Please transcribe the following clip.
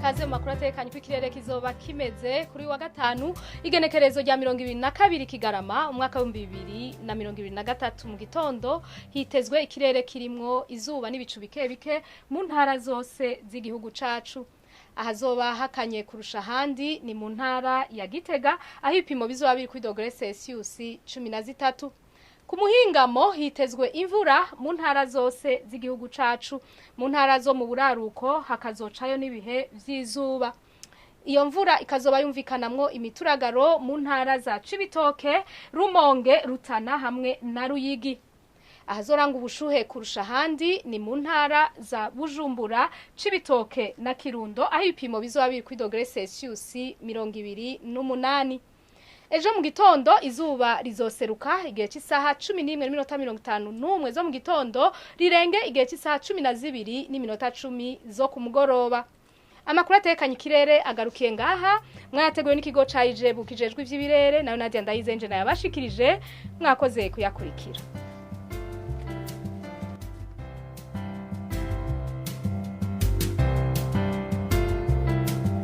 Kaze mu makuru atekanye ko ikirere kizoba kimeze kuri wa gatanu igenekerezo rya 2022 Kigarama umwaka wa 2023 mu gitondo hitezwe ikirere kirimwo izuba n'ibicu bike bike mu ntara zose z'igihugu cacu. Ahazoba hakanye kurusha handi ni mu ntara ya Gitega aho ipimo bizoba biri kuri dogere Celsius 13. Ku muhingamo hitezwe imvura mu ntara zose z'igihugu cacu. Mu ntara zo mu buraruko hakazocayo n'ibihe vy'izuba. Iyo mvura ikazoba yumvikanamwo imituragaro mu ntara za Cibitoke, Rumonge, Rutana hamwe na Ruyigi. Ahazoranga ubushuhe kurusha handi ni mu ntara za Bujumbura, Cibitoke na Kirundo aho ibipimo bizoba biri kuri dogere Celsius 28. Ejo mu gitondo izuba rizoseruka igihe cy'isaha 11:51 zo mu gitondo rirenge igihe cy'isaha 12:10 zo ku mugoroba. Amakuru atekanye ikirere agarukiye ngaha mwayateguye n'ikigo ca Ijebu kijejwe ivy'ibirere nayo Nadia Ndayizenje nayabashikirije mwakoze kuyakurikira.